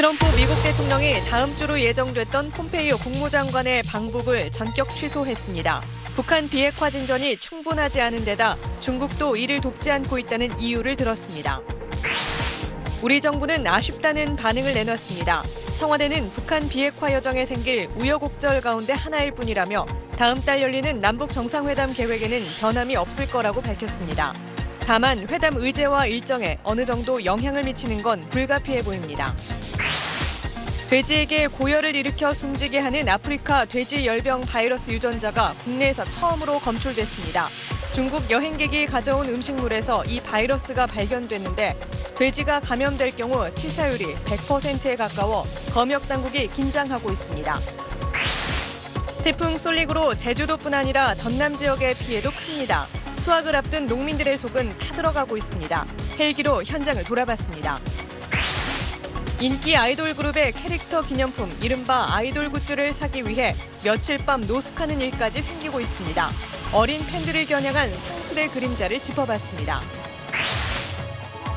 트럼프 미국 대통령이 다음 주로 예정됐던 폼페이오 국무장관의 방북을 전격 취소했습니다. 북한 비핵화 진전이 충분하지 않은 데다 중국도 이를 돕지 않고 있다는 이유를 들었습니다. 우리 정부는 아쉽다는 반응을 내놨습니다. 청와대는 북한 비핵화 여정에 생길 우여곡절 가운데 하나일 뿐이라며 다음 달 열리는 남북 정상회담 계획에는 변함이 없을 거라고 밝혔습니다. 다만 회담 의제와 일정에 어느 정도 영향을 미치는 건 불가피해 보입니다. 돼지에게 고열을 일으켜 숨지게 하는 아프리카 돼지 열병 바이러스 유전자가 국내에서 처음으로 검출됐습니다. 중국 여행객이 가져온 음식물에서 이 바이러스가 발견됐는데 돼지가 감염될 경우 치사율이 100%에 가까워 검역 당국이 긴장하고 있습니다. 태풍 솔릭으로 제주도뿐 아니라 전남 지역의 피해도 큽니다. 수확을 앞둔 농민들의 속은 타들어가고 있습니다. 헬기로 현장을 돌아봤습니다. 인기 아이돌 그룹의 캐릭터 기념품, 이른바 아이돌 굿즈를 사기 위해 며칠 밤 노숙하는 일까지 생기고 있습니다. 어린 팬들을 겨냥한 상술의 그림자를 짚어봤습니다.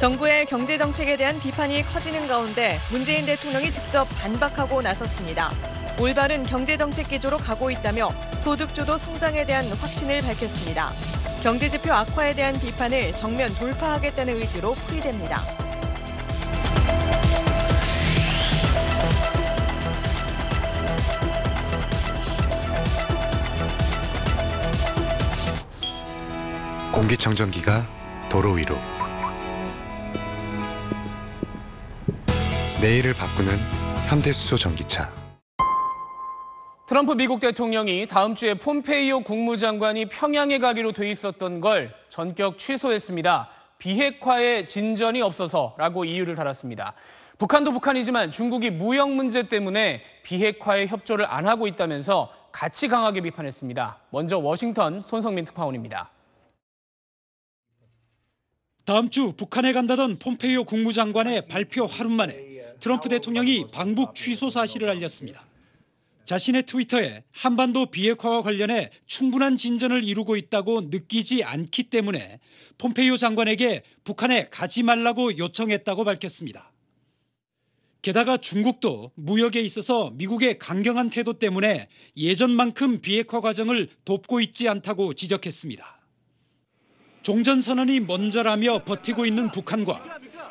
정부의 경제정책에 대한 비판이 커지는 가운데 문재인 대통령이 직접 반박하고 나섰습니다. 올바른 경제정책 기조로 가고 있다며 소득주도 성장에 대한 확신을 밝혔습니다. 경제지표 악화에 대한 비판을 정면 돌파하겠다는 의지로 풀이됩니다. 공기청정기가 도로 위로 내일을 바꾸는 현대수소 전기차. 트럼프 미국 대통령이 다음 주에 폼페이오 국무장관이 평양에 가기로 돼 있었던 걸 전격 취소했습니다. 비핵화에 진전이 없어서라고 이유를 달았습니다. 북한도 북한이지만 중국이 무역 문제 때문에 비핵화에 협조를 안 하고 있다면서 같이 강하게 비판했습니다. 먼저 워싱턴 손성민 특파원입니다. 다음 주 북한에 간다던 폼페이오 국무장관의 발표 하루 만에 트럼프 대통령이 방북 취소 사실을 알렸습니다. 자신의 트위터에 한반도 비핵화와 관련해 충분한 진전을 이루고 있다고 느끼지 않기 때문에 폼페이오 장관에게 북한에 가지 말라고 요청했다고 밝혔습니다. 게다가 중국도 무역에 있어서 미국의 강경한 태도 때문에 예전만큼 비핵화 과정을 돕고 있지 않다고 지적했습니다. 종전선언이 먼저라며 버티고 있는 북한과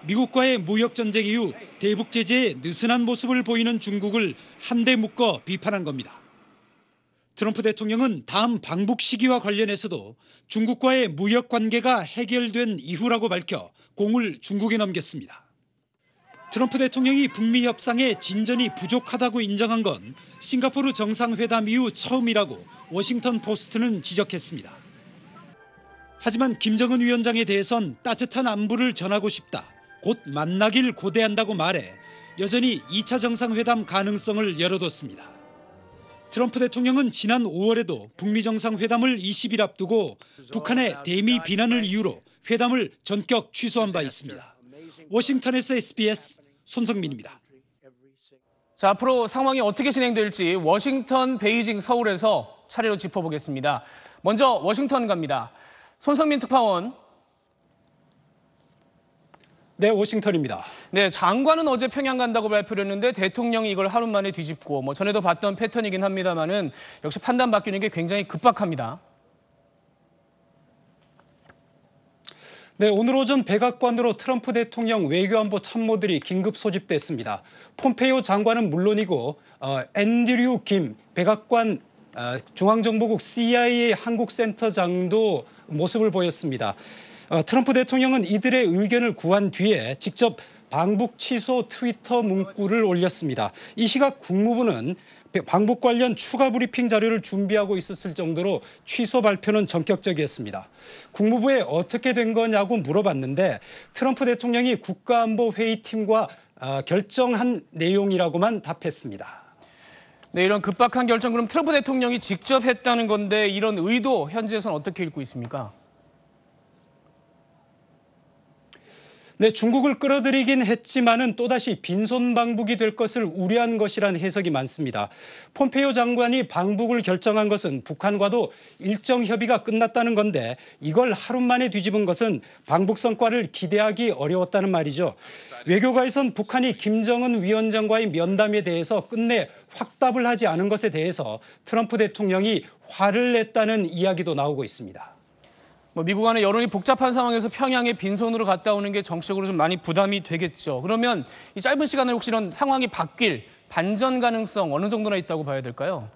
미국과의 무역전쟁 이후 대북 제재에 느슨한 모습을 보이는 중국을 한데 묶어 비판한 겁니다. 트럼프 대통령은 다음 방북 시기와 관련해서도 중국과의 무역 관계가 해결된 이후라고 밝혀 공을 중국에 넘겼습니다. 트럼프 대통령이 북미 협상에 진전이 부족하다고 인정한 건 싱가포르 정상회담 이후 처음이라고 워싱턴 포스트는 지적했습니다. 하지만 김정은 위원장에 대해선 따뜻한 안부를 전하고 싶다, 곧 만나길 고대한다고 말해 여전히 2차 정상회담 가능성을 열어뒀습니다. 트럼프 대통령은 지난 5월에도 북미 정상회담을 20일 앞두고 북한의 대미 비난을 이유로 회담을 전격 취소한 바 있습니다. 워싱턴에서 SBS 손성민입니다. 자, 앞으로 상황이 어떻게 진행될지 워싱턴, 베이징, 서울에서 차례로 짚어보겠습니다. 먼저 워싱턴 갑니다. 손성민 특파원. 네, 워싱턴입니다. 네, 장관은 어제 평양 간다고 발표를 했는데 대통령이 이걸 하루 만에 뒤집고 전에도 봤던 패턴이긴 합니다만은 역시 판단 바뀌는 게 굉장히 급박합니다. 네, 오늘 오전 백악관으로 트럼프 대통령 외교안보 참모들이 긴급 소집됐습니다. 폼페이오 장관은 물론이고 앤드류 김 백악관 중앙정보국 CIA 한국센터장도 모습을 보였습니다. 트럼프 대통령은 이들의 의견을 구한 뒤에 직접 방북 취소 트위터 문구를 올렸습니다. 이 시각 국무부는 방북 관련 추가 브리핑 자료를 준비하고 있었을 정도로 취소 발표는 전격적이었습니다. 국무부에 어떻게 된 거냐고 물어봤는데 트럼프 대통령이 국가안보회의팀과 결정한 내용이라고만 답했습니다. 네, 이런 급박한 결정 그럼 트럼프 대통령이 직접 했다는 건데 이런 의도 현지에서는 어떻게 읽고 있습니까? 네, 중국을 끌어들이긴 했지만은 또다시 빈손 방북이 될 것을 우려한 것이란 해석이 많습니다. 폼페이오 장관이 방북을 결정한 것은 북한과도 일정 협의가 끝났다는 건데 이걸 하루 만에 뒤집은 것은 방북 성과를 기대하기 어려웠다는 말이죠. 외교가에선 북한이 김정은 위원장과의 면담에 대해서 끝내 확답을 하지 않은 것에 대해서 트럼프 대통령이 화를 냈다는 이야기도 나오고 있습니다. 미국 안에 여론이 복잡한 상황에서 평양에 빈손으로 갔다 오는 게 정치적으로 좀 많이 부담이 되겠죠. 그러면 이 짧은 시간에 혹시 이런 상황이 바뀔 반전 가능성 어느 정도나 있다고 봐야 될까요?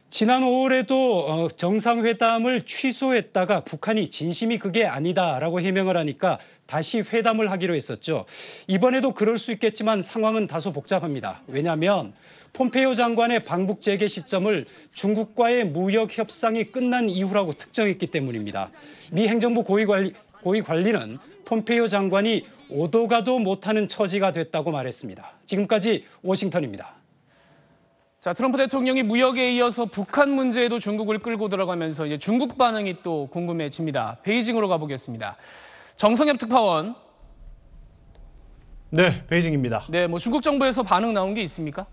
지난 5월에도 정상회담을 취소했다가 북한이 진심이 그게 아니다라고 해명을 하니까 다시 회담을 하기로 했었죠. 이번에도 그럴 수 있겠지만 상황은 다소 복잡합니다. 왜냐하면 폼페이오 장관의 방북 재개 시점을 중국과의 무역 협상이 끝난 이후라고 특정했기 때문입니다. 미 행정부 고위 관리는 폼페이오 장관이 오도 가도 못하는 처지가 됐다고 말했습니다. 지금까지 워싱턴입니다. 자, 트럼프 대통령이 무역에 이어서 북한 문제에도 중국을 끌고 들어가면서 이제 중국 반응이 또 궁금해집니다. 베이징으로 가보겠습니다. 정성엽 특파원. 네, 베이징입니다. 네, 중국 정부에서 반응 나온 게 있습니까?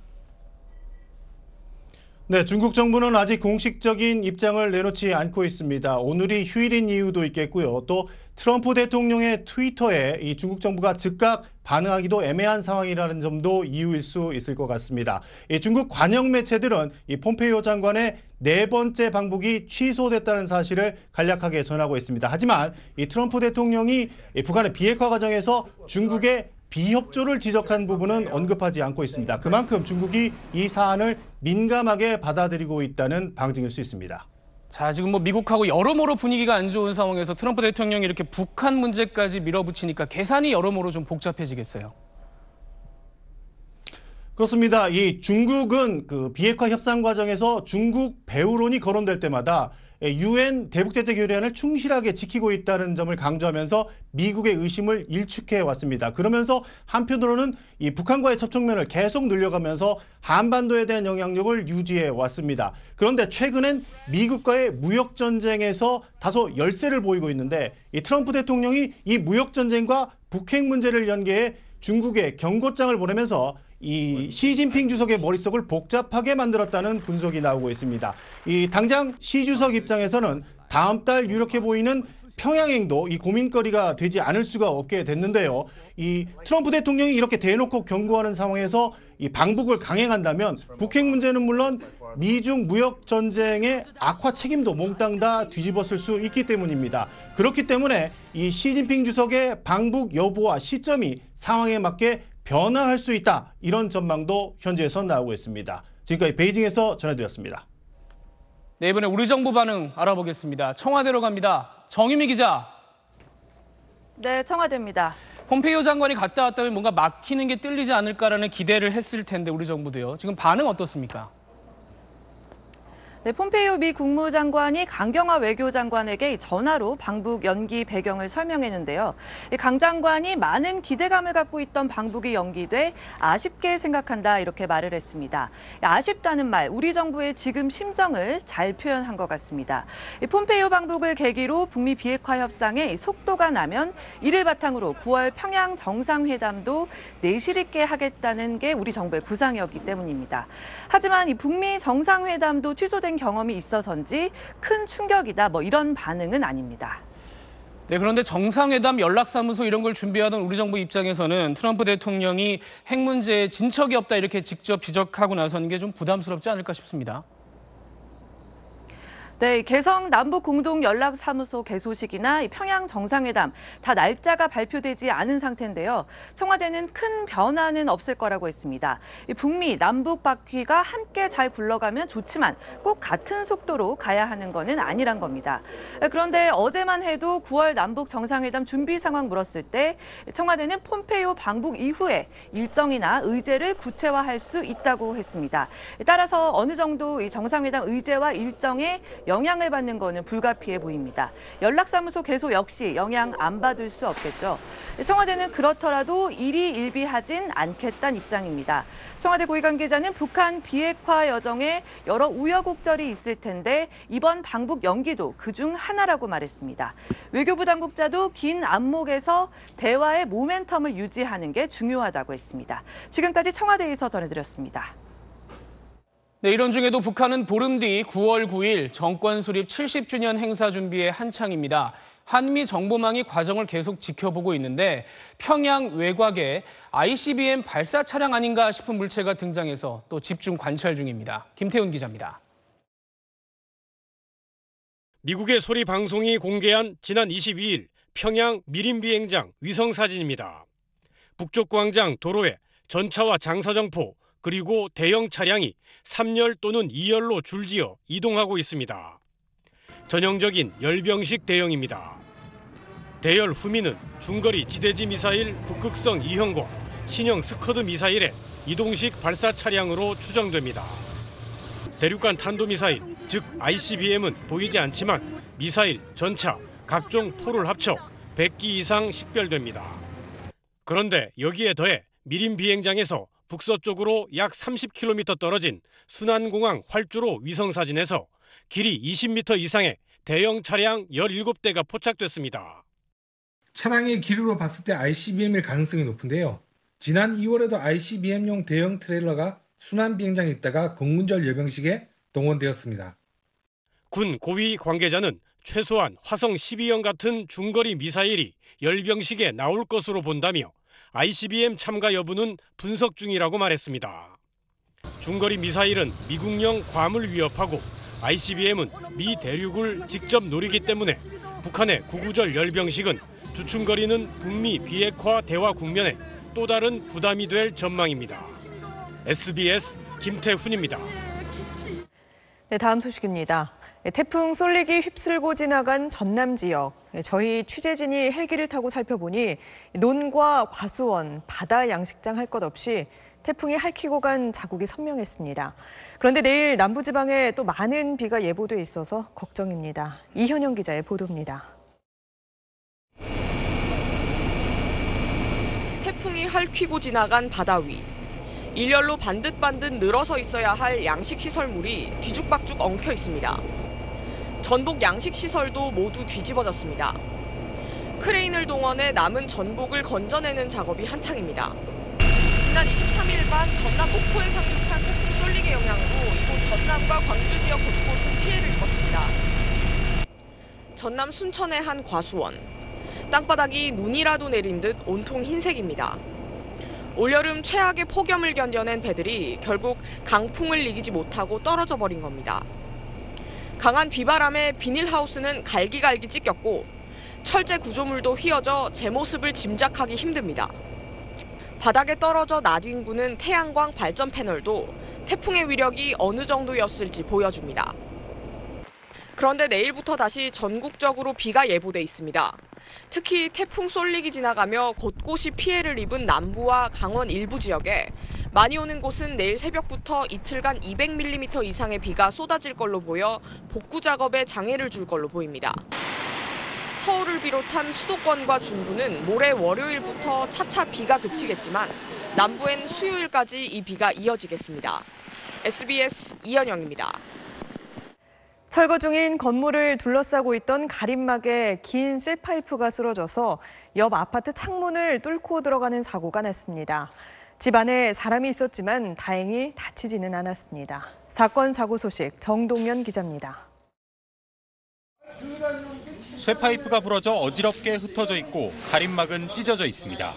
네, 중국 정부는 아직 공식적인 입장을 내놓지 않고 있습니다. 오늘이 휴일인 이유도 있겠고요. 또 트럼프 대통령의 트위터에 이 중국 정부가 즉각 반응하기도 애매한 상황이라는 점도 이유일 수 있을 것 같습니다. 이 중국 관영 매체들은 이 폼페이오 장관의 4번째 방북이 취소됐다는 사실을 간략하게 전하고 있습니다. 하지만 이 트럼프 대통령이 이 북한의 비핵화 과정에서 중국의 비협조를 지적한 부분은 언급하지 않고 있습니다. 그만큼 중국이 이 사안을 민감하게 받아들이고 있다는 방증일 수 있습니다. 자, 지금 미국하고 여러모로 분위기가 안 좋은 상황에서 트럼프 대통령이 이렇게 북한 문제까지 밀어붙이니까 계산이 여러모로 좀 복잡해지겠어요. 그렇습니다. 이 중국은 그 비핵화 협상 과정에서 중국 배후론이 거론될 때마다 UN 대북제재 결의안을 충실하게 지키고 있다는 점을 강조하면서 미국의 의심을 일축해 왔습니다. 그러면서 한편으로는 이 북한과의 접촉면을 계속 늘려가면서 한반도에 대한 영향력을 유지해 왔습니다. 그런데 최근엔 미국과의 무역 전쟁에서 다소 열세를 보이고 있는데 이 트럼프 대통령이 이 무역 전쟁과 북핵 문제를 연계해 중국에 경고장을 보내면서 이 시진핑 주석의 머릿속을 복잡하게 만들었다는 분석이 나오고 있습니다. 이 당장 시 주석 입장에서는 다음 달 유력해 보이는 평양행도 이 고민거리가 되지 않을 수가 없게 됐는데요. 이 트럼프 대통령이 이렇게 대놓고 경고하는 상황에서 이 방북을 강행한다면 북핵 문제는 물론 미중 무역 전쟁의 악화 책임도 몽땅 다 뒤집었을 수 있기 때문입니다. 그렇기 때문에 이 시진핑 주석의 방북 여부와 시점이 상황에 맞게 변화할 수 있다. 이런 전망도 현지에서 나오고 있습니다. 지금까지 베이징에서 전해드렸습니다. 네, 이번에 우리 정부 반응 알아보겠습니다. 청와대로 갑니다. 정유미 기자. 네, 청와대입니다. 폼페이오 장관이 갔다 왔다면 뭔가 막히는 게 뚫리지 않을까라는 기대를 했을 텐데 우리 정부도요. 지금 반응 어떻습니까? 네, 폼페이오 미 국무장관이 강경화 외교장관에게 전화로 방북 연기 배경을 설명했는데요. 강 장관이 많은 기대감을 갖고 있던 방북이 연기돼 아쉽게 생각한다 이렇게 말을 했습니다. 아쉽다는 말, 우리 정부의 지금 심정을 잘 표현한 것 같습니다. 폼페이오 방북을 계기로 북미 비핵화 협상에 속도가 나면 이를 바탕으로 9월 평양 정상회담도 내실 있게 하겠다는 게 우리 정부의 구상이었기 때문입니다. 하지만 이 북미 정상회담도 취소된 경험이 있어서인지 큰 충격이다 이런 반응은 아닙니다. 네, 그런데 정상회담 연락사무소 이런 걸 준비하던 우리 정부 입장에서는 트럼프 대통령이 핵 문제에 진척이 없다 이렇게 직접 지적하고 나서는 게 좀 부담스럽지 않을까 싶습니다. 네, 개성 남북 공동 연락사무소 개소식이나 평양 정상회담 다 날짜가 발표되지 않은 상태인데요. 청와대는 큰 변화는 없을 거라고 했습니다. 북미 남북 바퀴가 함께 잘 굴러가면 좋지만 꼭 같은 속도로 가야 하는 거는 아니란 겁니다. 그런데 어제만 해도 9월 남북 정상회담 준비 상황 물었을 때 청와대는 폼페이오 방북 이후에 일정이나 의제를 구체화할 수 있다고 했습니다. 따라서 어느 정도 이 정상회담 의제와 일정에 영향을 받는 거는 불가피해 보입니다. 연락사무소 개소 역시 영향 안 받을 수 없겠죠. 청와대는 그렇더라도 일희일비하진 않겠다는 입장입니다. 청와대 고위 관계자는 북한 비핵화 여정에 여러 우여곡절이 있을 텐데 이번 방북 연기도 그중 하나라고 말했습니다. 외교부 당국자도 긴 안목에서 대화의 모멘텀을 유지하는 게 중요하다고 했습니다. 지금까지 청와대에서 전해드렸습니다. 네, 이런 중에도 북한은 보름 뒤 9월 9일 정권 수립 70주년 행사 준비에 한창입니다. 한미 정보망이 과정을 계속 지켜보고 있는데 평양 외곽에 ICBM 발사 차량 아닌가 싶은 물체가 등장해서 또 집중 관찰 중입니다. 김태훈 기자입니다. 미국의 소리 방송이 공개한 지난 22일 평양 미림 비행장 위성 사진입니다. 북쪽 광장 도로에 전차와 장사정포 그리고 대형 차량이 3열 또는 2열로 줄지어 이동하고 있습니다. 전형적인 열병식 대형입니다. 대열 후미는 중거리 지대지 미사일 북극성 2형과 신형 스커드 미사일의 이동식 발사 차량으로 추정됩니다. 대륙간 탄도미사일, 즉 ICBM은 보이지 않지만 미사일, 전차, 각종 포를 합쳐 100기 이상 식별됩니다. 그런데 여기에 더해 미림 비행장에서 북서쪽으로 약 30km 떨어진 순안공항 활주로 위성사진에서 길이 20m 이상의 대형 차량 17대가 포착됐습니다. 차량의 길이로 봤을 때 ICBM일 가능성이 높은데요. 지난 2월에도 ICBM용 대형 트레일러가 순안 비행장에 있다가 공군절 열병식에 동원되었습니다. 군 고위 관계자는 최소한 화성 12형 같은 중거리 미사일이 열병식에 나올 것으로 본다며 ICBM 참가 여부는 분석 중이라고 말했습니다. 중거리 미사일은 미국령 괌을 위협하고 ICBM은 미 대륙을 직접 노리기 때문에 북한의 구구절 열병식은 주춤거리는 북미 비핵화 대화 국면에 또 다른 부담이 될 전망입니다. SBS 김태훈입니다. 네, 다음 소식입니다. 태풍 쏠릭이 휩쓸고 지나간 전남 지역. 저희 취재진이 헬기를 타고 살펴보니 논과 과수원, 바다 양식장 할 것 없이 태풍이 핥히고 간 자국이 선명했습니다. 그런데 내일 남부지방에 또 많은 비가 예보돼 있어서 걱정입니다. 이현영 기자의 보도입니다. 태풍이 핥히고 지나간 바다 위. 일렬로 반듯반듯 늘어서 있어야 할 양식시설물이 뒤죽박죽 엉켜 있습니다. 전복 양식시설도 모두 뒤집어졌습니다. 크레인을 동원해 남은 전복을 건져내는 작업이 한창입니다. 지난 23일 밤 전남 목포에 상륙한 태풍 쏠릭의 영향으로 이곳 전남과 광주 지역 곳곳은 피해를 입었습니다. 전남 순천의 한 과수원. 땅바닥이 눈이라도 내린 듯 온통 흰색입니다. 올여름 최악의 폭염을 견뎌낸 배들이 결국 강풍을 이기지 못하고 떨어져 버린 겁니다. 강한 비바람에 비닐하우스는 갈기갈기 찢겼고 철제 구조물도 휘어져 제 모습을 짐작하기 힘듭니다. 바닥에 떨어져 나뒹구는 태양광 발전 패널도 태풍의 위력이 어느 정도였을지 보여줍니다. 그런데 내일부터 다시 전국적으로 비가 예보돼 있습니다. 특히 태풍 쏠릭이 지나가며 곳곳이 피해를 입은 남부와 강원 일부 지역에 많이 오는 곳은 내일 새벽부터 이틀간 200mm 이상의 비가 쏟아질 걸로 보여 복구 작업에 장애를 줄 걸로 보입니다. 서울을 비롯한 수도권과 중부는 모레 월요일부터 차차 비가 그치겠지만 남부엔 수요일까지 이 비가 이어지겠습니다. SBS 이현영입니다. 철거 중인 건물을 둘러싸고 있던 가림막에 긴 쇠파이프가 쓰러져서 옆 아파트 창문을 뚫고 들어가는 사고가 났습니다. 집 안에 사람이 있었지만 다행히 다치지는 않았습니다. 사건 사고 소식 정동면 기자입니다. 쇠파이프가 부러져 어지럽게 흩어져 있고 가림막은 찢어져 있습니다.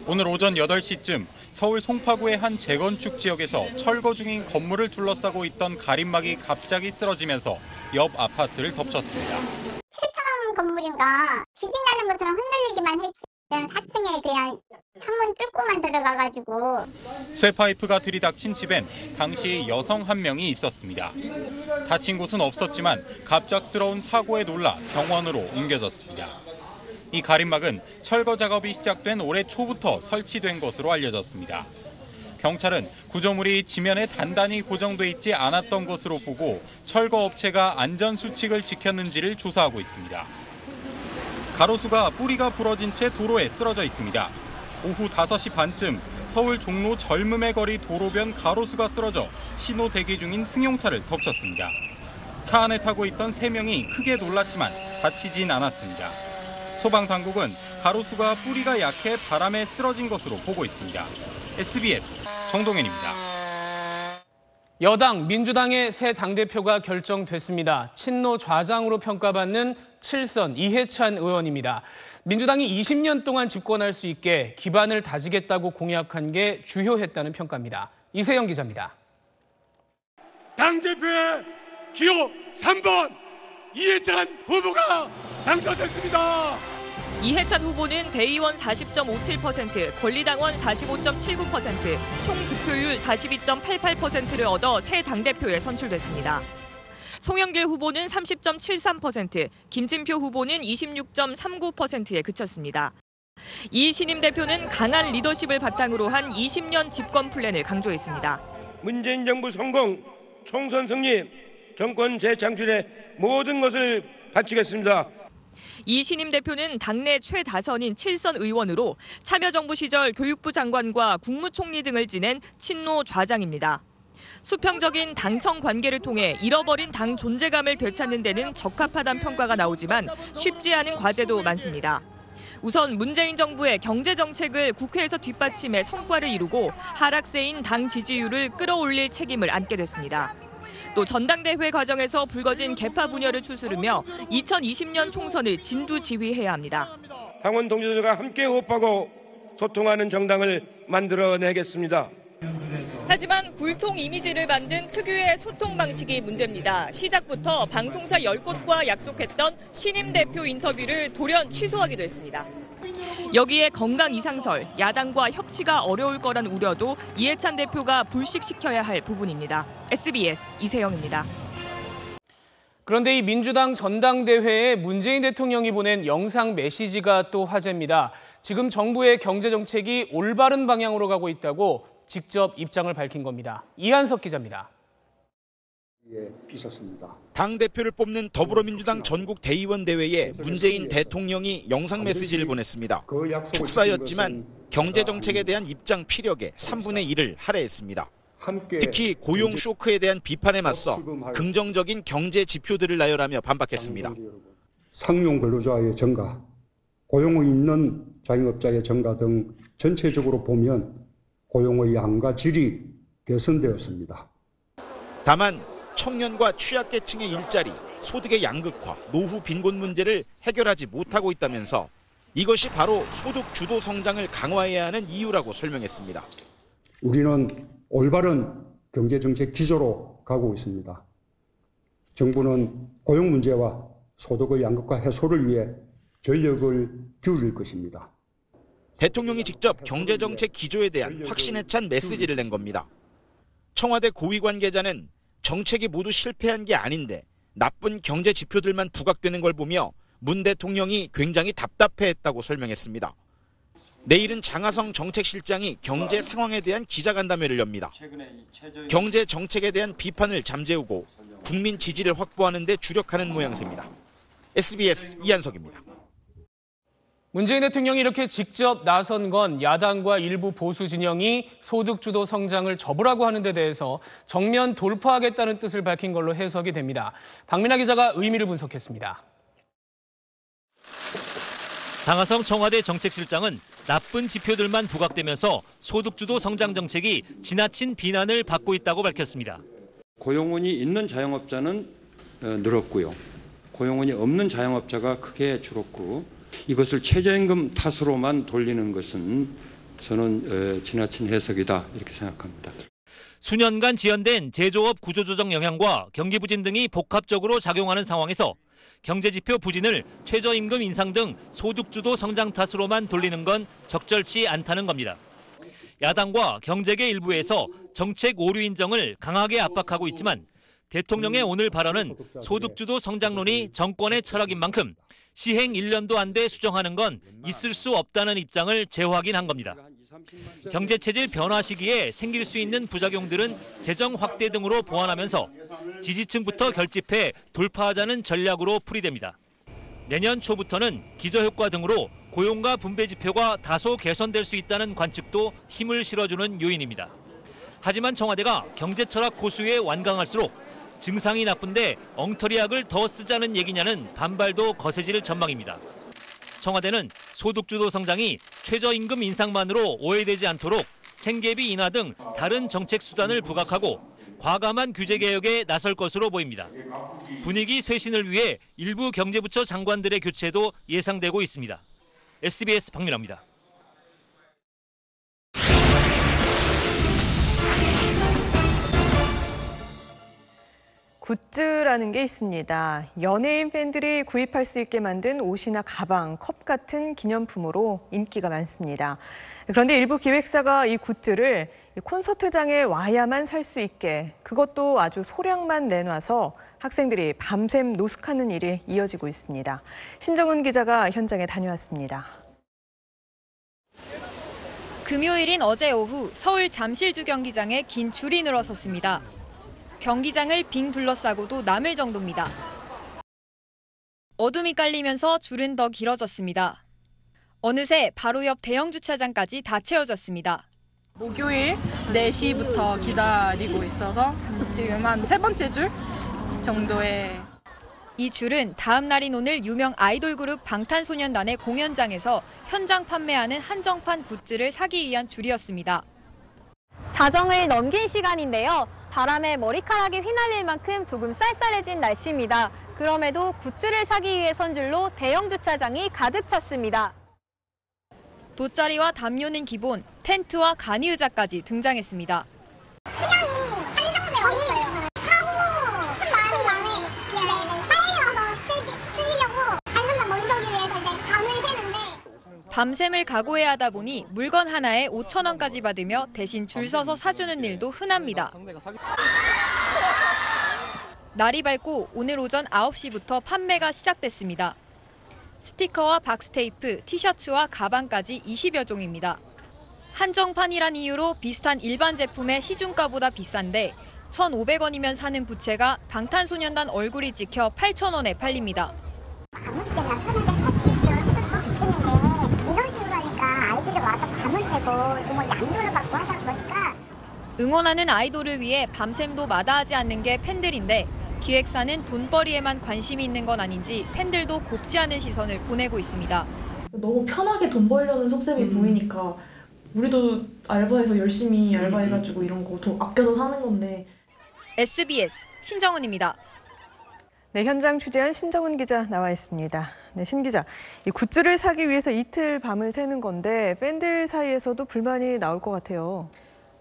오늘 오전 8시쯤 서울 송파구의 한 재건축 지역에서 철거 중인 건물을 둘러싸고 있던 가림막이 갑자기 쓰러지면서 옆 아파트를 덮쳤습니다. 7층 건물인가 지진 나는 것처럼 흔들리기만 했지. 4층에 그냥 창문 뚫고만 들어가가지고. 쇠파이프가 들이닥친 집엔 당시 여성 한 명이 있었습니다. 다친 곳은 없었지만 갑작스러운 사고에 놀라 병원으로 옮겨졌습니다. 이 가림막은 철거 작업이 시작된 올해 초부터 설치된 것으로 알려졌습니다. 경찰은 구조물이 지면에 단단히 고정돼 있지 않았던 것으로 보고 철거업체가 안전수칙을 지켰는지를 조사하고 있습니다. 가로수가 뿌리가 부러진 채 도로에 쓰러져 있습니다. 오후 5시 반쯤 서울 종로 젊음의 거리 도로변 가로수가 쓰러져 신호 대기 중인 승용차를 덮쳤습니다. 차 안에 타고 있던 3명이 크게 놀랐지만 다치진 않았습니다. 소방당국은 가로수가 뿌리가 약해 바람에 쓰러진 것으로 보고 있습니다. SBS 정동현입니다. 여당 민주당의 새 당대표가 결정됐습니다. 친노 좌장으로 평가받는 7선 이해찬 의원입니다. 민주당이 20년 동안 집권할 수 있게 기반을 다지겠다고 공약한 게 주요했다는 평가입니다. 이세영 기자입니다. 당대표의 기호 3번 이해찬 후보가 당선됐습니다. 이해찬 후보는 대의원 40.57%, 권리당원 45.79%, 총 득표율 42.88%를 얻어 새 당대표에 선출됐습니다. 송영길 후보는 30.73%, 김진표 후보는 26.39%에 그쳤습니다. 이신임 대표는 강한 리더십을 바탕으로 한 20년 집권 플랜을 강조했습니다. 문재인 정부 성공, 총선 승리, 정권 재창출에 모든 것을 바치겠습니다. 이신임 대표는 당내 최다선인 7선 의원으로 참여정부 시절 교육부 장관과 국무총리 등을 지낸 친노 좌장입니다. 수평적인 당청 관계를 통해 잃어버린 당 존재감을 되찾는 데는 적합하다는 평가가 나오지만 쉽지 않은 과제도 많습니다. 우선 문재인 정부의 경제 정책을 국회에서 뒷받침해 성과를 이루고 하락세인 당 지지율을 끌어올릴 책임을 안게 됐습니다. 또 전당대회 과정에서 불거진 계파 분열을 추스르며 2020년 총선을 진두지휘해야 합니다. 당원 동지들과 함께 호흡하고 소통하는 정당을 만들어내겠습니다. 하지만 불통 이미지를 만든 특유의 소통 방식이 문제입니다. 시작부터 방송사 10곳과 약속했던 신임 대표 인터뷰를 돌연 취소하기도 했습니다. 여기에 건강 이상설, 야당과 협치가 어려울 거란 우려도 이해찬 대표가 불식시켜야 할 부분입니다. SBS 이세영입니다. 그런데 이 민주당 전당대회에 문재인 대통령이 보낸 영상 메시지가 또 화제입니다. 지금 정부의 경제 정책이 올바른 방향으로 가고 있다고 직접 입장을 밝힌 겁니다. 이한석 기자입니다. 당대표를 뽑는 더불어민주당 전국 대의원 대회에 문재인 대통령이 영상 메시지를 보냈습니다. 축사였지만 경제정책에 대한 입장 피력의 3분의 1을 할애했습니다. 특히 고용 쇼크에 대한 비판에 맞서 긍정적인 경제 지표들을 나열하며 반박했습니다. 상용 근로자의 증가, 고용이 있는 자영업자의 증가 등 전체적으로 보면 고용의 양과 질이 개선되었습니다. 다만 청년과 취약계층의 일자리, 소득의 양극화, 노후 빈곤 문제를 해결하지 못하고 있다면서 이것이 바로 소득 주도 성장을 강화해야 하는 이유라고 설명했습니다. 우리는 올바른 경제정책 기조로 가고 있습니다. 정부는 고용 문제와 소득의 양극화 해소를 위해 전력을 기울일 것입니다. 대통령이 직접 경제정책 기조에 대한 확신에 찬 메시지를 낸 겁니다. 청와대 고위 관계자는 정책이 모두 실패한 게 아닌데 나쁜 경제 지표들만 부각되는 걸 보며 문 대통령이 굉장히 답답해했다고 설명했습니다. 내일은 장하성 정책실장이 경제 상황에 대한 기자간담회를 엽니다. 경제 정책에 대한 비판을 잠재우고 국민 지지를 확보하는 데 주력하는 모양새입니다. SBS 이한석입니다. 문재인 대통령이 이렇게 직접 나선 건 야당과 일부 보수 진영이 소득주도 성장을 접으라고 하는 데 대해서 정면 돌파하겠다는 뜻을 밝힌 걸로 해석이 됩니다. 박민아 기자가 의미를 분석했습니다. 장하성 청와대 정책실장은 나쁜 지표들만 부각되면서 소득주도 성장 정책이 지나친 비난을 받고 있다고 밝혔습니다. 고용원이 있는 자영업자는 늘었고요. 고용원이 없는 자영업자가 크게 줄었고 이것을 최저임금 탓으로만 돌리는 것은 저는 지나친 해석이다 이렇게 생각합니다. 수년간 지연된 제조업 구조조정 영향과 경기 부진 등이 복합적으로 작용하는 상황에서 경제지표 부진을 최저임금 인상 등 소득주도 성장 탓으로만 돌리는 건 적절치 않다는 겁니다. 야당과 경제계 일부에서 정책 오류 인정을 강하게 압박하고 있지만 대통령의 오늘 발언은 소득주도 성장론이 정권의 철학인 만큼 시행 1년도 안 돼 수정하는 건 있을 수 없다는 입장을 재확인한 겁니다. 경제체질 변화 시기에 생길 수 있는 부작용들은 재정 확대 등으로 보완하면서 지지층부터 결집해 돌파하자는 전략으로 풀이됩니다. 내년 초부터는 기저효과 등으로 고용과 분배 지표가 다소 개선될 수 있다는 관측도 힘을 실어주는 요인입니다. 하지만 청와대가 경제철학 고수에 완강할수록 증상이 나쁜데 엉터리약을 더 쓰자는 얘기냐는 반발도 거세질 전망입니다. 청와대는 소득주도 성장이 최저임금 인상만으로 오해되지 않도록 생계비 인하 등 다른 정책 수단을 부각하고 과감한 규제 개혁에 나설 것으로 보입니다. 분위기 쇄신을 위해 일부 경제부처 장관들의 교체도 예상되고 있습니다. SBS 박민호입니다. 굿즈라는 게 있습니다. 연예인 팬들이 구입할 수 있게 만든 옷이나 가방, 컵 같은 기념품으로 인기가 많습니다. 그런데 일부 기획사가 이 굿즈를 콘서트장에 와야만 살 수 있게, 그것도 아주 소량만 내놔서 학생들이 밤샘 노숙하는 일이 이어지고 있습니다. 신정은 기자가 현장에 다녀왔습니다. 금요일인 어제 오후 서울 잠실주 경기장에 긴 줄이 늘어섰습니다. 경기장을 빙 둘러싸고도 남을 정도입니다. 어둠이 깔리면서 줄은 더 길어졌습니다. 어느새 바로 옆 대형 주차장까지 다 채워졌습니다. 목요일 4시부터 기다리고 있어서 지금 한 3번째 줄 정도에. 이 줄은 다음 날인 오늘 유명 아이돌 그룹 방탄소년단의 공연장에서 현장 판매하는 한정판 굿즈를 사기 위한 줄이었습니다. 자정을 넘긴 시간인데요. 바람에 머리카락이 휘날릴 만큼 조금 쌀쌀해진 날씨입니다. 그럼에도 굿즈를 사기 위해 선 줄로 대형 주차장이 가득 찼습니다. 돗자리와 담요는 기본, 텐트와 간이 의자까지 등장했습니다. 밤샘을 각오해야 하다 보니 물건 하나에 5,000원까지 받으며 대신 줄 서서 사주는 일도 흔합니다. 날이 밝고 오늘 오전 9시부터 판매가 시작됐습니다. 스티커와 박스테이프, 티셔츠와 가방까지 20여 종입니다. 한정판이란 이유로 비슷한 일반 제품의 시중가보다 비싼데 1,500원이면 사는 부채가 방탄소년단 얼굴이 찍혀 8,000원에 팔립니다. 아무 때나 편하게 갈 수 있도록 해줬으면 좋겠는데 이런 식으로 하니까 아이들이 와서 밤을 새고 뭐 양도를 받고 하다 보니까 응원하는 아이돌을 위해 밤샘도 마다하지 않는 게 팬들인데 기획사는 돈벌이에만 관심이 있는 건 아닌지 팬들도 곱지 않은 시선을 보내고 있습니다. 너무 편하게 돈 벌려는 속셈이 보이니까 우리도 알바해서 열심히 알바해가지고 이런 거 돈 아껴서 사는 건데. SBS 신정은입니다. 네, 현장 취재한 신정은 기자 나와 있습니다. 네, 신 기자, 이 굿즈를 사기 위해서 이틀 밤을 새는 건데 팬들 사이에서도 불만이 나올 것 같아요.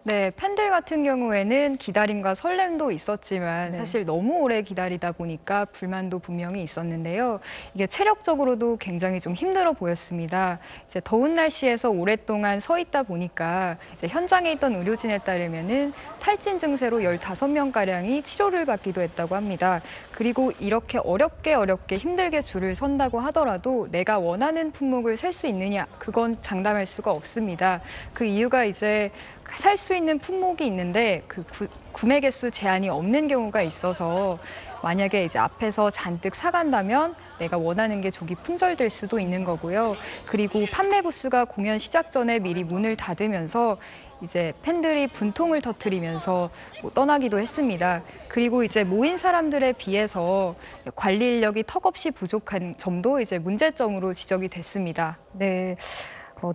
네, 팬들 같은 경우에는 기다림과 설렘도 있었지만 사실 너무 오래 기다리다 보니까 불만도 분명히 있었는데요. 이게 체력적으로도 굉장히 좀 힘들어 보였습니다. 이제 더운 날씨에서 오랫동안 서 있다 보니까 이제 현장에 있던 의료진에 따르면은 탈진 증세로 15명가량이 치료를 받기도 했다고 합니다. 그리고 이렇게 어렵게 힘들게 줄을 선다고 하더라도 내가 원하는 품목을 살 수 있느냐, 그건 장담할 수가 없습니다. 그 이유가 이제 살 수 있는 품목이 있는데 그 구매 개수 제한이 없는 경우가 있어서 만약에 이제 앞에서 잔뜩 사간다면 내가 원하는 게 조기 품절될 수도 있는 거고요. 그리고 판매 부스가 공연 시작 전에 미리 문을 닫으면서 이제 팬들이 분통을 터뜨리면서 떠나기도 했습니다. 그리고 이제 모인 사람들에 비해서 관리 인력이 턱없이 부족한 점도 이제 문제점으로 지적이 됐습니다. 네.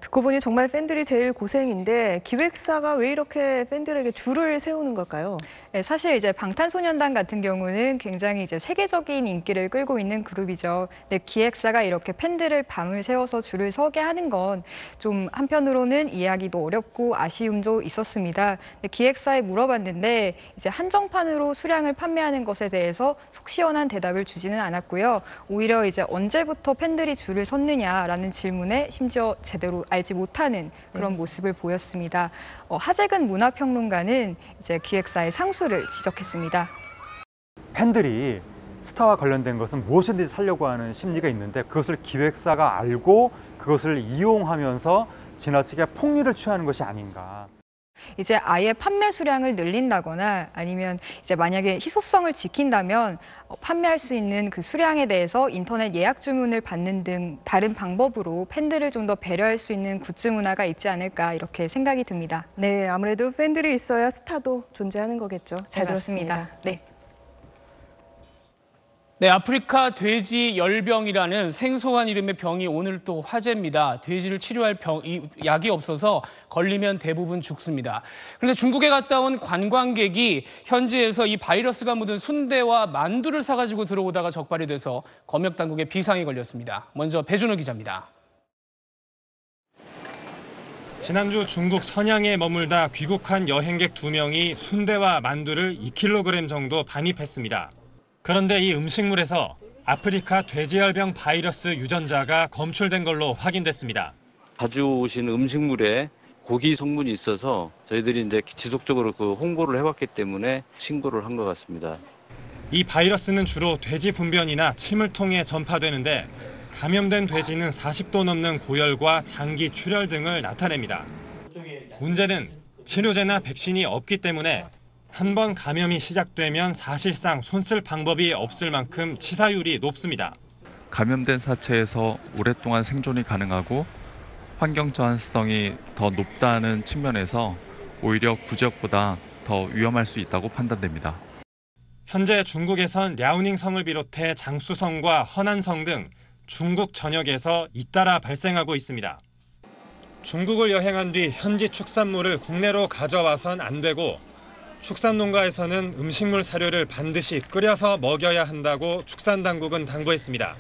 듣고 보니 정말 팬들이 제일 고생인데 기획사가 왜 이렇게 팬들에게 줄을 세우는 걸까요? 네, 사실 이제 방탄소년단 같은 경우는 굉장히 이제 세계적인 인기를 끌고 있는 그룹이죠. 근데 기획사가 이렇게 팬들을 밤을 새워서 줄을 서게 하는 건 좀 한편으로는 이해하기도 어렵고 아쉬움도 있었습니다. 근데 기획사에 물어봤는데 이제 한정판으로 수량을 판매하는 것에 대해서 속 시원한 대답을 주지는 않았고요. 오히려 이제 언제부터 팬들이 줄을 섰느냐라는 질문에 심지어 제대로 알지 못하는 그런 모습을 보였습니다. 하재근 문화평론가는 이제 기획사의 상수를 지적했습니다. 팬들이 스타와 관련된 것은 무엇이든지 살려고 하는 심리가 있는데 그것을 기획사가 알고 그것을 이용하면서 지나치게 폭리를 취하는 것이 아닌가. 이제 아예 판매 수량을 늘린다거나 아니면 이제 만약에 희소성을 지킨다면 판매할 수 있는 그 수량에 대해서 인터넷 예약 주문을 받는 등 다른 방법으로 팬들을 좀 더 배려할 수 있는 굿즈 문화가 있지 않을까 이렇게 생각이 듭니다. 네, 아무래도 팬들이 있어야 스타도 존재하는 거겠죠. 잘 들었습니다. 네. 네, 아프리카 돼지 열병이라는 생소한 이름의 병이 오늘 또 화제입니다. 돼지를 치료할 약이 없어서 걸리면 대부분 죽습니다. 그런데 중국에 갔다 온 관광객이 현지에서 이 바이러스가 묻은 순대와 만두를 사가지고 들어오다가 적발이 돼서 검역당국에 비상이 걸렸습니다. 먼저 배준호 기자입니다. 지난주 중국 선양에 머물다 귀국한 여행객 2명이 순대와 만두를 2kg 정도 반입했습니다. 그런데 이 음식물에서 아프리카 돼지열병 바이러스 유전자가 검출된 걸로 확인됐습니다. 가져오신 음식물에 고기 성분이 있어서 저희들이 이제 지속적으로 그 홍보를 해왔기 때문에 신고를 한 것 같습니다. 이 바이러스는 주로 돼지 분변이나 침을 통해 전파되는데 감염된 돼지는 40도 넘는 고열과 장기 출혈 등을 나타냅니다. 문제는 치료제나 백신이 없기 때문에 한 번 감염이 시작되면 사실상 손쓸 방법이 없을 만큼 치사율이 높습니다. 감염된 사체에서 오랫동안 생존이 가능하고 환경 저항성이 더 높다는 측면에서 오히려 구제역보다 더 위험할 수 있다고 판단됩니다. 현재 중국에선 랴오닝 성을 비롯해 장쑤성과 허난성 등 중국 전역에서 잇따라 발생하고 있습니다. 중국을 여행한 뒤 현지 축산물을 국내로 가져와선 안 되고 축산농가에서는 음식물 사료를 반드시 끓여서 먹여야 한다고 축산당국은 당부했습니다.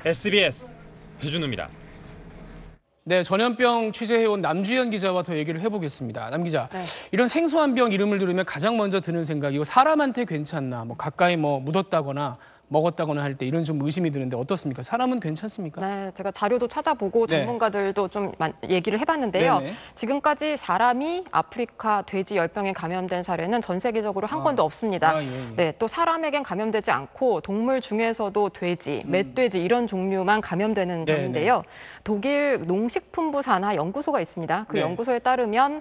SBS 배준우입니다. 네, 전염병 취재해온 남주현 기자와 더 얘기를 해보겠습니다. 남 기자, 네. 이런 생소한 병 이름을 들으면 가장 먼저 드는 생각이 이거 사람한테 괜찮나, 가까이 묻었다거나 먹었다거나 할 때 이런 좀 의심이 드는데 어떻습니까? 사람은 괜찮습니까? 네, 제가 자료도 찾아보고 전문가들도 좀 얘기를 해봤는데요. 네네. 지금까지 사람이 아프리카 돼지 열병에 감염된 사례는 전 세계적으로 한 건도 없습니다. 네, 또 사람에겐 감염되지 않고 동물 중에서도 돼지, 멧돼지 이런 종류만 감염되는 병인데요. 독일 농식품부 산하 연구소가 있습니다. 그 연구소에 따르면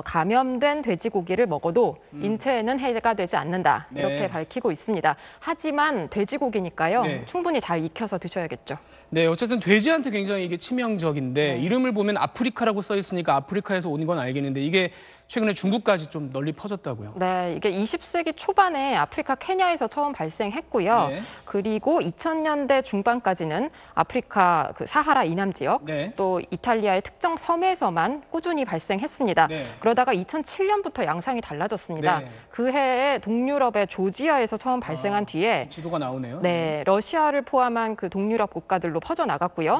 감염된 돼지고기를 먹어도 인체에는 해가 되지 않는다 이렇게 밝히고 있습니다. 하지만 돼지고기니까요. 충분히 잘 익혀서 드셔야겠죠. 네, 어쨌든 돼지한테 굉장히 이게 치명적인데 이름을 보면 아프리카라고 써 있으니까 아프리카에서 온 건 알겠는데 이게 최근에 중국까지 좀 널리 퍼졌다고요? 네, 이게 20세기 초반에 아프리카 케냐에서 처음 발생했고요. 그리고 2000년대 중반까지는 아프리카 그 사하라 이남 지역, 또 이탈리아의 특정 섬에서만 꾸준히 발생했습니다. 그러다가 2007년부터 양상이 달라졌습니다. 그 해에 동유럽의 조지아에서 처음 발생한 뒤에 지도가 나오네요. 네, 러시아를 포함한 그 동유럽 국가들로 퍼져나갔고요.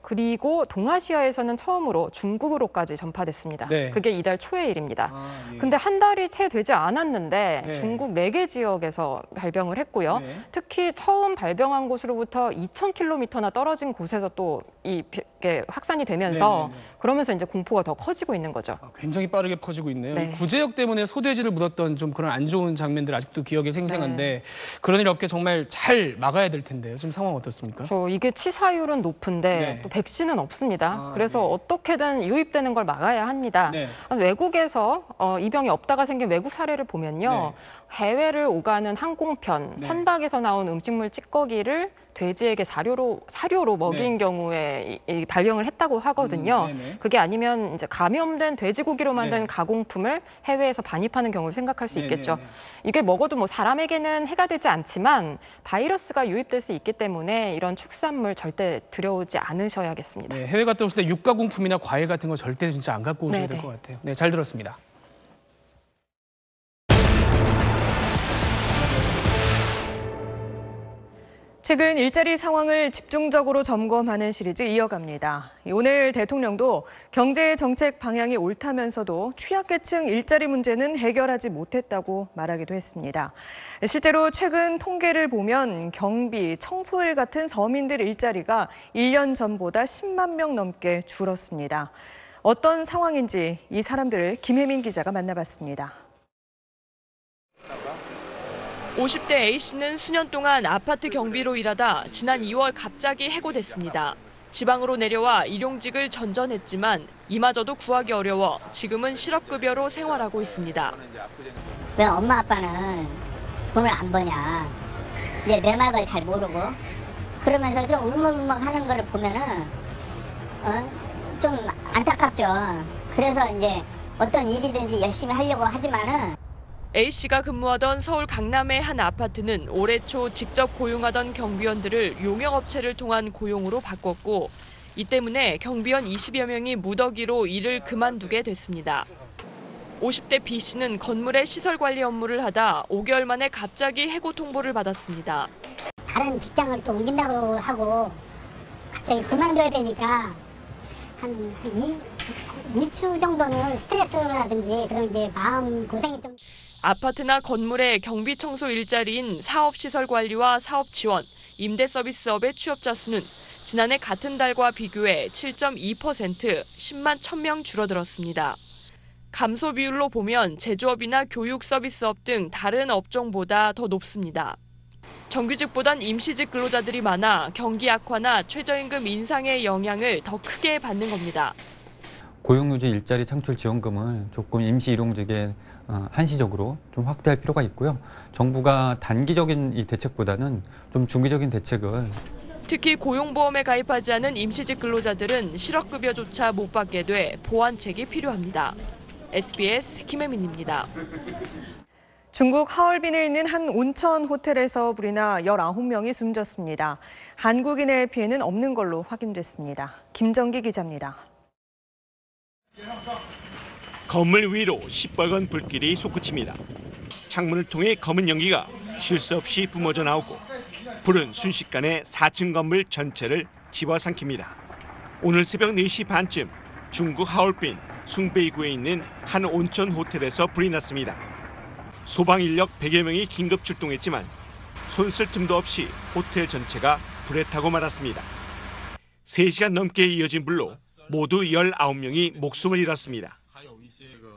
그리고 동아시아에서는 처음으로 중국으로까지 전파됐습니다. 그게 이달 초의 일입니다. 근데 한 달이 채 되지 않았는데 중국 4개 지역에서 발병을 했고요. 특히 처음 발병한 곳으로부터 2,000km나 떨어진 곳에서 또 이게 확산이 되면서 그러면서 이제 공포가 더 커지고 있는 거죠. 굉장히 빠르게 퍼지고 있네요. 구제역 때문에 소돼지를 묻었던 좀 그런 안 좋은 장면들 아직도 기억에 생생한데 그런 일 없게 정말 잘 막아야 될 텐데요. 지금 상황 어떻습니까? 이게 치사율은 높은데 또 백신은 없습니다. 그래서 어떻게든 유입되는 걸 막아야 합니다. 외국에서 이 병이 없다가 생긴 외국 사례를 보면요. 해외를 오가는 항공편, 선박에서 나온 음식물 찌꺼기를 돼지에게 사료로 먹인 경우에 발병을 했다고 하거든요. 그게 아니면 이제 감염된 돼지고기로 만든 가공품을 해외에서 반입하는 경우를 생각할 수 있겠죠. 이게 먹어도 사람에게는 해가 되지 않지만 바이러스가 유입될 수 있기 때문에 이런 축산물 절대 들여오지 않으셔야겠습니다. 해외 갔다 오실 때 육가공품이나 과일 같은 거 절대 진짜 안 갖고 오셔야 될 것 같아요. 네, 잘 들었습니다. 최근 일자리 상황을 집중적으로 점검하는 시리즈 이어갑니다. 오늘 대통령도 경제 정책 방향이 옳다면서도 취약계층 일자리 문제는 해결하지 못했다고 말하기도 했습니다. 실제로 최근 통계를 보면 경비, 청소일 같은 서민들 일자리가 1년 전보다 10만 명 넘게 줄었습니다. 어떤 상황인지 이 사람들을 김혜민 기자가 만나봤습니다. 50대 A씨는 수년 동안 아파트 경비로 일하다 지난 2월 갑자기 해고됐습니다. 지방으로 내려와 일용직을 전전했지만 이마저도 구하기 어려워 지금은 실업급여로 생활하고 있습니다. 왜 엄마 아빠는 돈을 안 버냐. 이제 내 말을 잘 모르고 그러면서 좀 울먹울먹 하는 걸 보면은 좀 안타깝죠. 그래서 이제 어떤 일이든지 열심히 하려고 하지만은 A씨가 근무하던 서울 강남의 한 아파트는 올해 초 직접 고용하던 경비원들을 용역업체를 통한 고용으로 바꿨고 이 때문에 경비원 20여 명이 무더기로 일을 그만두게 됐습니다. 50대 B씨는 건물의 시설 관리 업무를 하다 5개월 만에 갑자기 해고 통보를 받았습니다. 다른 직장을 또 옮긴다고 하고 갑자기 그만둬야 되니까 한 2주 정도는 스트레스라든지 그런 게 마음 고생이 좀. 아파트나 건물의 경비 청소 일자리인 사업시설 관리와 사업 지원, 임대 서비스업의 취업자 수는 지난해 같은 달과 비교해 7.2% 10만 1,000명 줄어들었습니다. 감소 비율로 보면 제조업이나 교육 서비스업 등 다른 업종보다 더 높습니다. 정규직보단 임시직 근로자들이 많아 경기 악화나 최저임금 인상의 영향을 더 크게 받는 겁니다. 고용유지 일자리 창출 지원금을 조금 임시 일용직에 한시적으로 좀 확대할 필요가 있고요. 정부가 단기적인 이 대책보다는 좀 중기적인 대책을. 특히 고용보험에 가입하지 않은 임시직 근로자들은 실업급여조차 못 받게 돼 보완책이 필요합니다. SBS 김혜민입니다. 중국 하얼빈에 있는 한 온천 호텔에서 불이 나 19명이 숨졌습니다. 한국인의 피해는 없는 걸로 확인됐습니다. 김정기 기자입니다. 건물 위로 시뻘건 불길이 솟구칩니다. 창문을 통해 검은 연기가 쉴 새 없이 뿜어져 나오고 불은 순식간에 4층 건물 전체를 집어삼킵니다. 오늘 새벽 4시 반쯤 중국 하얼빈 숭베이구에 있는 한 온천 호텔에서 불이 났습니다. 소방 인력 100여 명이 긴급 출동했지만 손쓸 틈도 없이 호텔 전체가 불에 타고 말았습니다. 3시간 넘게 이어진 불로 모두 19명이 목숨을 잃었습니다.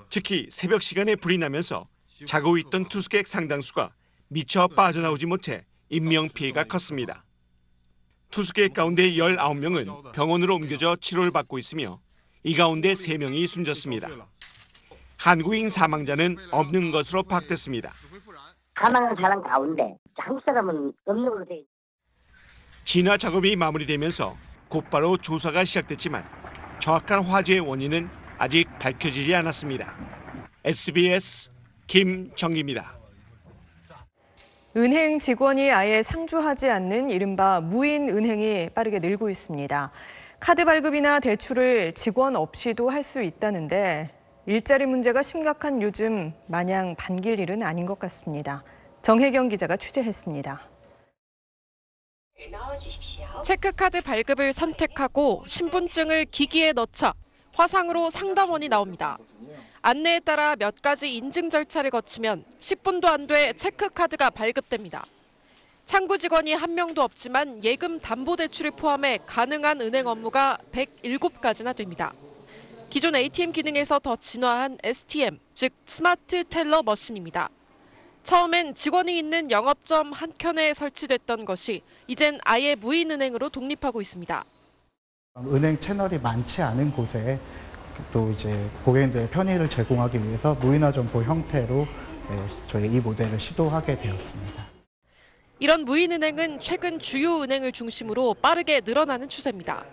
특히 새벽 시간에 불이 나면서 자고 있던 투숙객 상당수가 미처 빠져나오지 못해 인명피해가 컸습니다. 투숙객 가운데 19명은 병원으로 옮겨져 치료를 받고 있으며 이 가운데 3명이 숨졌습니다. 한국인 사망자는 없는 것으로 파악됐습니다. 사망한 사람 가운데 한국 사람은 없는 걸로 돼 있습니다. 진화 작업이 마무리되면서 곧바로 조사가 시작됐지만 정확한 화재의 원인은 아직 밝혀지지 않았습니다. SBS 김정기입니다. 은행 직원이 아예 상주하지 않는 이른바 무인 은행이 빠르게 늘고 있습니다. 카드 발급이나 대출을 직원 없이도 할 수 있다는데 일자리 문제가 심각한 요즘 마냥 반길 일은 아닌 것 같습니다. 정혜경 기자가 취재했습니다. 체크카드 발급을 선택하고 신분증을 기기에 넣자 화상으로 상담원이 나옵니다. 안내에 따라 몇 가지 인증 절차를 거치면 10분도 안 돼 체크카드가 발급됩니다. 창구 직원이 한 명도 없지만 예금 담보대출을 포함해 가능한 은행 업무가 107가지나 됩니다. 기존 ATM 기능에서 더 진화한 STM, 즉 스마트 텔러 머신입니다. 처음엔 직원이 있는 영업점 한 켠에 설치됐던 것이 이젠 아예 무인은행으로 독립하고 있습니다. 은행 채널이 많지 않은 곳에 또 이제 고객님들의 편의를 제공하기 위해서 무인화 점포 형태로 저희 이 모델을 시도하게 되었습니다. 이런 무인은행은 최근 주요 은행을 중심으로 빠르게 늘어나는 추세입니다.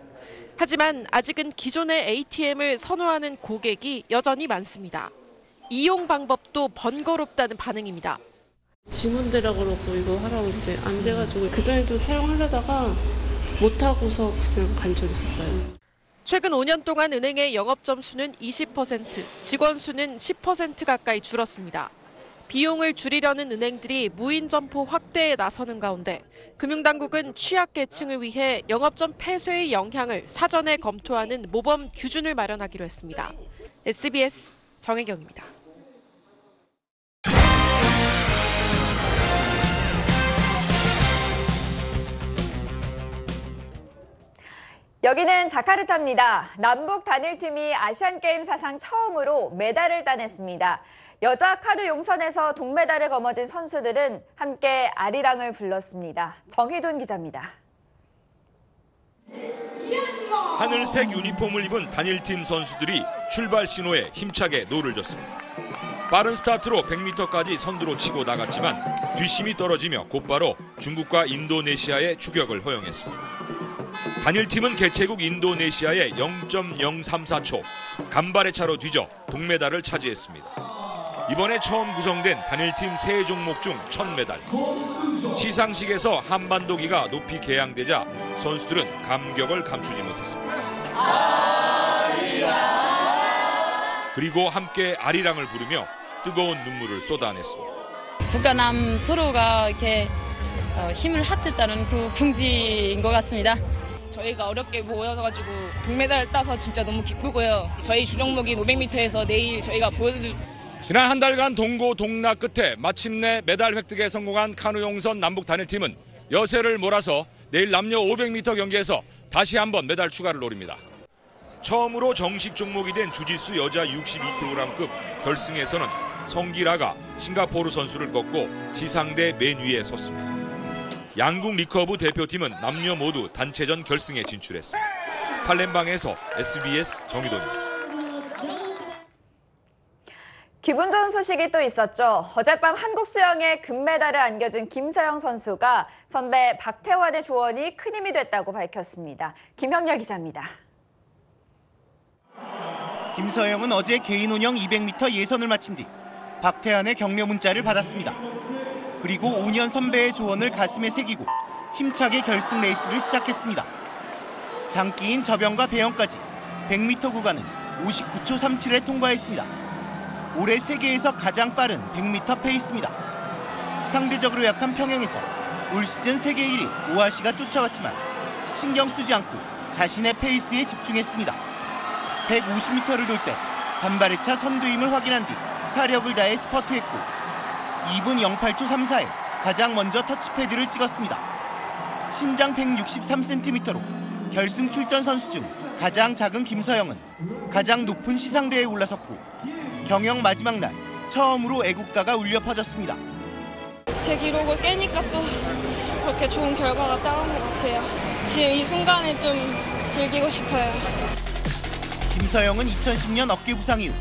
하지만 아직은 기존의 ATM을 선호하는 고객이 여전히 많습니다. 이용 방법도 번거롭다는 반응입니다. 직원들이라 그러고 이거 하라고 이제 안 돼가지고 그전에도 사용하려다가 못하고서 그냥 간 적이 있었어요. 최근 5년 동안 은행의 영업점 수는 20%, 직원 수는 10% 가까이 줄었습니다. 비용을 줄이려는 은행들이 무인 점포 확대에 나서는 가운데 금융당국은 취약계층을 위해 영업점 폐쇄의 영향을 사전에 검토하는 모범 규준을 마련하기로 했습니다. SBS 정혜경입니다. 여기는 자카르타입니다. 남북 단일팀이 아시안게임 사상 처음으로 메달을 따냈습니다. 여자 카누 용선에서 동메달을 거머쥔 선수들은 함께 아리랑을 불렀습니다. 정희돈 기자입니다. 하늘색 유니폼을 입은 단일팀 선수들이 출발 신호에 힘차게 노를 졌습니다. 빠른 스타트로 100m까지 선두로 치고 나갔지만 뒷심이 떨어지며 곧바로 중국과 인도네시아의 추격을 허용했습니다. 단일팀은 개최국 인도네시아에 0.034초 간발의 차로 뒤져 동메달을 차지했습니다. 이번에 처음 구성된 단일팀 3종목 중 첫 메달. 시상식에서 한반도기가 높이 개양되자 선수들은 감격을 감추지 못했습니다. 그리고 함께 아리랑을 부르며 뜨거운 눈물을 쏟아냈습니다. 북과 서로가 이렇게 힘을 합쳤다는 그 긍지인 것 같습니다. 저희가 어렵게 모여가지고 동메달을 따서 진짜 너무 기쁘고요. 저희 주종목인 500m에서 내일 저희가 지난 한 달간 동고 동락 끝에 마침내 메달 획득에 성공한 카누 용선 남북 단일팀은 여세를 몰아서 내일 남녀 500m 경기에서 다시 한번 메달 추가를 노립니다. 처음으로 정식 종목이 된 주짓수 여자 62kg급 결승에서는 성기라가 싱가포르 선수를 꺾고 시상대 맨 위에 섰습니다. 양궁 리커브 대표팀은 남녀 모두 단체전 결승에 진출했습니다. 팔렘방에서 SBS 정희돈입니다. 기분 좋은 소식이 또 있었죠. 어젯밤 한국 수영에 금메달을 안겨준 김서영 선수가 선배 박태환의 조언이 큰 힘이 됐다고 밝혔습니다. 김형렬 기자입니다. 김서영은 어제 개인 혼영 200m 예선을 마친 뒤 박태환의 격려 문자를 받았습니다. 그리고 5년 선배의 조언을 가슴에 새기고 힘차게 결승 레이스를 시작했습니다. 장기인 저병과 배영까지 100m 구간은 59초 37에 통과했습니다. 올해 세계에서 가장 빠른 100m 페이스입니다. 상대적으로 약한 평영에서 올 시즌 세계 1위 오하시가 쫓아왔지만 신경 쓰지 않고 자신의 페이스에 집중했습니다. 150m를 돌 때 간발의 차 선두임을 확인한 뒤 사력을 다해 스퍼트했고 2분 08초 34에 가장 먼저 터치패드를 찍었습니다. 신장 163cm로 결승 출전 선수 중 가장 작은 김서영은 가장 높은 시상대에 올라섰고 경영 마지막 날 처음으로 애국가가 울려 퍼졌습니다. 제 기록을 깨니까 또 그렇게 좋은 결과가 따라온 것 같아요. 지금 이 순간을 좀 즐기고 싶어요. 김서영은 2010년 어깨 부상 이후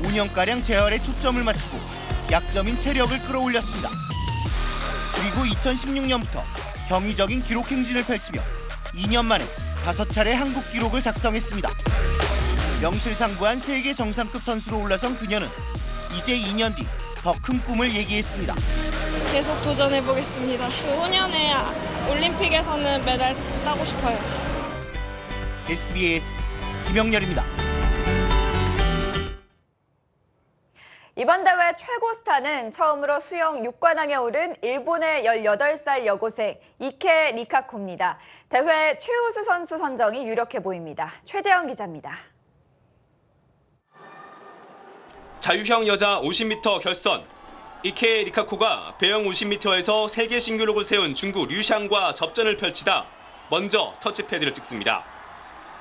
5년가량 재활에 초점을 맞추고 약점인 체력을 끌어올렸습니다. 그리고 2016년부터 경이적인 기록 행진을 펼치며 2년 만에 5차례 한국 기록을 작성했습니다. 명실상부한 세계 정상급 선수로 올라선 그녀는 이제 2년 뒤 더 큰 꿈을 얘기했습니다. 계속 도전해보겠습니다. 5년에 올림픽에서는 메달 따고 싶어요. SBS 김영렬입니다. 이번 대회 최고 스타는 처음으로 수영 6관왕에 오른 일본의 18살 여고생 이케 리카코입니다. 대회 최우수 선수 선정이 유력해 보입니다. 최재영 기자입니다. 자유형 여자 50m 결선. 이케 리카코가 배영 50m에서 세계 신기록을 세운 중국 류샹과 접전을 펼치다 먼저 터치패드를 찍습니다.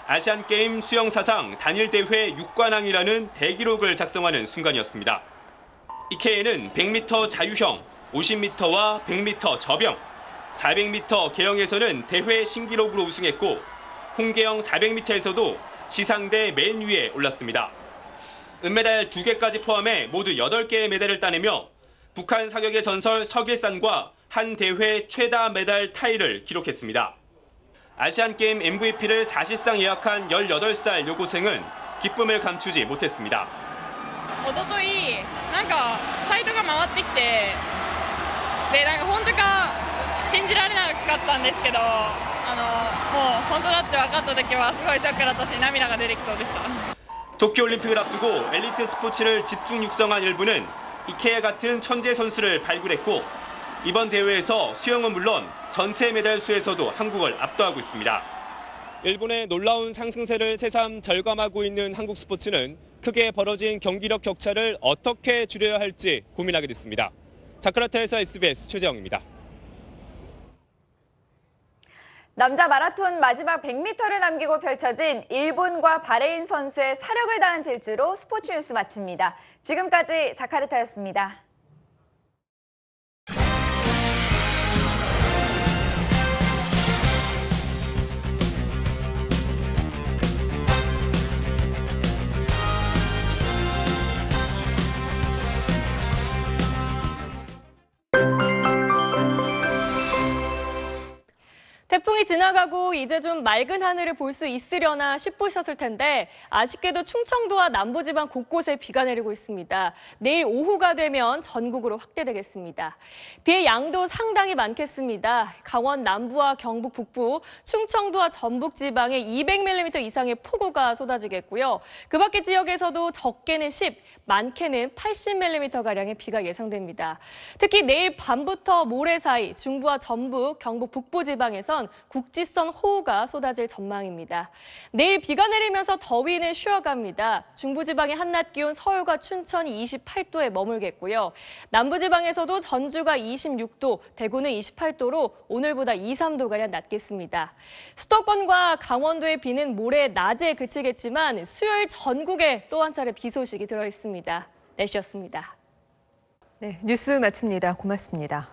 아시안게임 수영 사상 단일 대회 6관왕이라는 대기록을 작성하는 순간이었습니다. 이케이는 100m 자유형, 50m와 100m 저병, 400m 개영에서는 대회 신기록으로 우승했고 홍계영 400m에서도 시상대 맨 위에 올랐습니다. 은메달 2개까지 포함해 모두 8개의 메달을 따내며 북한 사격의 전설 서길산과 한 대회 최다 메달 타이를 기록했습니다. 아시안게임 MVP를 사실상 예약한 18살 여고생은 기쁨을 감추지 못했습니다. おとといなんかサイトが回ってきてでなんか本当か信じられなかったんですけどもう本当だって分かった時はすごいショックだったし涙が出てきそうでした. 도쿄올림픽을 앞두고 엘리트 스포츠를 집중 육성한 일부는 이케야 같은 천재 선수를 발굴했고 이번 대회에서 수영은 물론 전체 메달 수에서도 한국을 압도하고 있습니다. 일본의 놀라운 상승세를 새삼 절감하고 있는 한국 스포츠는 크게 벌어진 경기력 격차를 어떻게 줄여야 할지 고민하게 됐습니다. 자카르타에서 SBS 최재영입니다. 남자 마라톤 마지막 100m를 남기고 펼쳐진 일본과 바레인 선수의 사력을 다한 질주로 스포츠 뉴스 마칩니다. 지금까지 자카르타였습니다. 태풍이 지나가고 이제 좀 맑은 하늘을 볼 수 있으려나 싶으셨을 텐데 아쉽게도 충청도와 남부지방 곳곳에 비가 내리고 있습니다. 내일 오후가 되면 전국으로 확대되겠습니다. 비의 양도 상당히 많겠습니다. 강원 남부와 경북 북부, 충청도와 전북 지방에 200mm 이상의 폭우가 쏟아지겠고요. 그 밖의 지역에서도 적게는 10, 많게는 80mm가량의 비가 예상됩니다. 특히 내일 밤부터 모레 사이 중부와 전북, 경북 북부 지방에선 국지성 호우가 쏟아질 전망입니다. 내일 비가 내리면서 더위는 쉬어갑니다. 중부지방의 한낮 기온 서울과 춘천이 28도에 머물겠고요. 남부지방에서도 전주가 26도, 대구는 28도로 오늘보다 2, 3도가량 낮겠습니다. 수도권과 강원도의 비는 모레 낮에 그치겠지만 수요일 전국에 또 한 차례 비 소식이 들어있습니다. 내시였습니다. 네, 뉴스 마칩니다. 고맙습니다.